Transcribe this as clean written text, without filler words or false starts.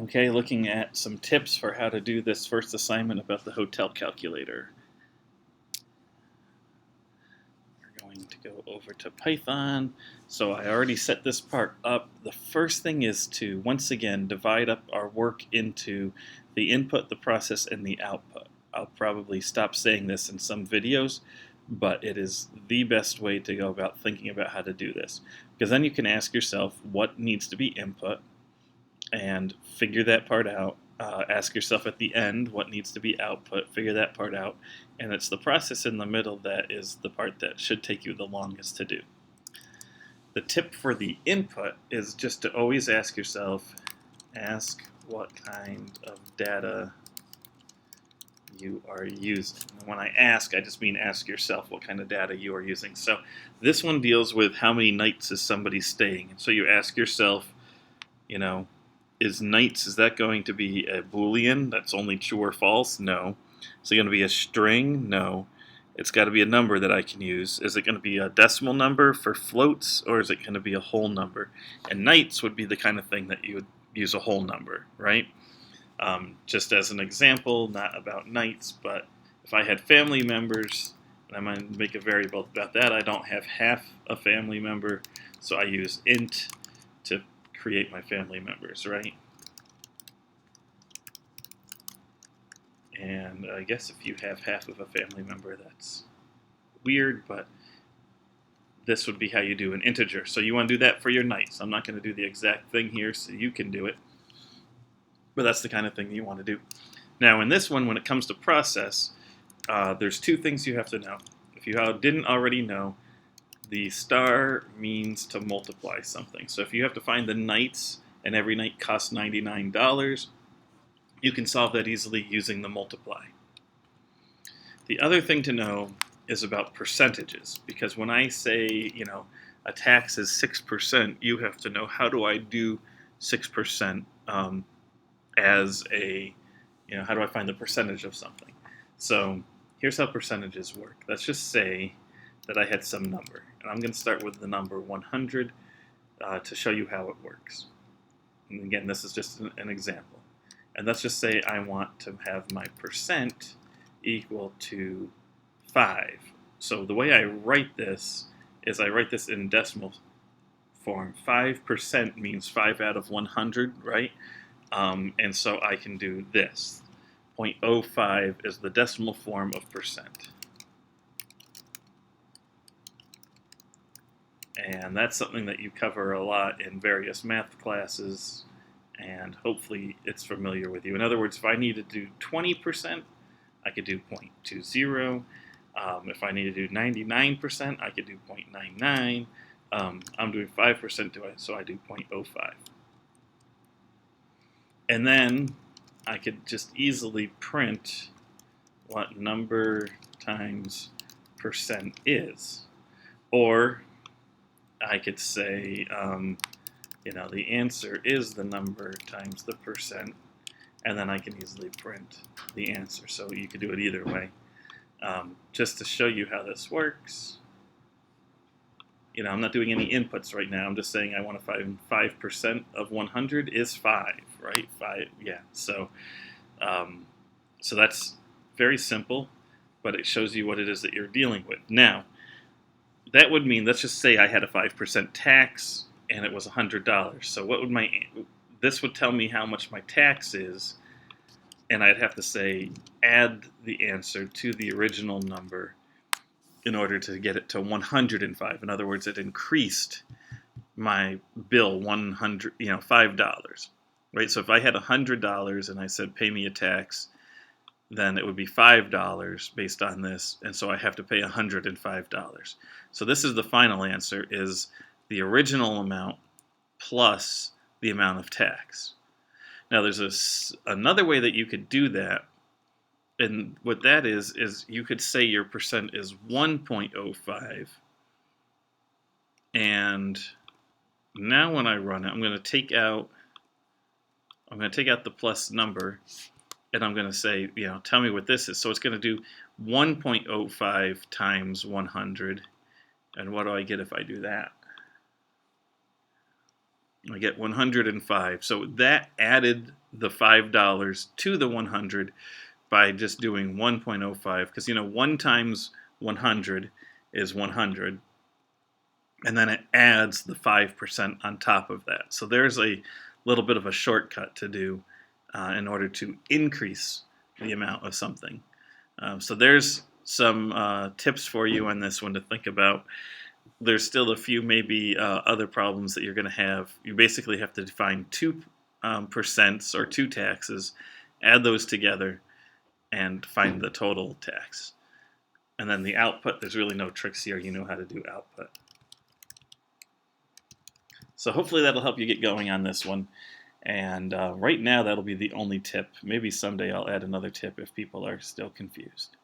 Okay, looking at some tips for how to do this first assignment about the hotel calculator. We're going to go over to Python. So I already set this part up. The first thing is to, once again, divide up our work into the input, the process, and the output. I'll probably stop saying this in some videos, but it is the best way to go about thinking about how to do this. Because then you can ask yourself what needs to be input, and figure that part out. Ask yourself at the end what needs to be output, figure that part out, and it's the process in the middle that is the part that should take you the longest to do. The tip for the input is just to always ask yourself, ask what kind of data you are using. And when I ask, I just mean ask yourself what kind of data you are using. So this one deals with how many nights is somebody staying. And so you ask yourself, is nights, is that going to be a Boolean that's only true or false? No. Is it going to be a string? No. It's got to be a number that I can use. Is it going to be a decimal number for floats, or is it going to be a whole number? And nights would be the kind of thing that you would use a whole number, right? Just as an example, not about nights, but if I had family members, and I'm going to make a variable about that, I don't have half a family member, so I use int to create my family members, right? And I guess if you have half of a family member, that's weird, but this would be how you do an integer. So you want to do that for your nights. I'm not going to do the exact thing here so you can do it, but that's the kind of thing you want to do. Now in this one, when it comes to process, there's two things you have to know. If you didn't already know, the star means to multiply something. So if you have to find the nights, and every night costs $99, you can solve that easily using the multiply. The other thing to know is about percentages, because when I say, a tax is 6%, you have to know, how do I do 6% as a, how do I find the percentage of something? So here's how percentages work. Let's just say that I had some number, and I'm going to start with the number 100 to show you how it works. And again, this is just an example. And let's just say I want to have my percent equal to 5. So the way I write this is I write this in decimal form. 5% means 5 out of 100, right? And so I can do this. 0.05 is the decimal form of percent. And that's something that you cover a lot in various math classes, and hopefully it's familiar with you. In other words, if I need to do 20%, I could do 0.20. If I need to do 99%, I could do 0.99. I'm doing 5%, so I do 0.05. And then I could just easily print what number times percent is. Or I could say, the answer is the number times the percent, and then I can easily print the answer. So you could do it either way. Just to show you how this works, I'm not doing any inputs right now. I'm just saying I want to find 5% of 100 is 5, right? 5, yeah. So that's very simple, but it shows you what it is that you're dealing with. Now, that would mean, let's just say I had a 5% tax and it was $100. So what would this would tell me how much my tax is, and I'd have to say add the answer to the original number in order to get it to 105. In other words, it increased my bill $5, right? So if I had $100 and I said pay me a tax, then it would be $5 based on this, and so I have to pay $105. So this is the final answer, is the original amount plus the amount of tax. Now there's another way that you could do that, and what that is you could say your percent is 1.05, and now when I run it, I'm going to take out the plus number, and I'm going to say, tell me what this is. So it's going to do 1.05 times 100. And what do I get if I do that? I get 105. So that added the $5 to the 100 by just doing 1.05, because 1 times 100 is 100, and then it adds the 5% on top of that. So there's a little bit of a shortcut to do in order to increase the amount of something. So there's some tips for you on this one to think about. There's still a few maybe other problems that you're going to have. You basically have to define two percents or two taxes, add those together, and find the total tax. And then the output, there's really no tricks here. You know how to do output. So hopefully that'll help you get going on this one. And right now that'll be the only tip. Maybe someday I'll add another tip if people are still confused.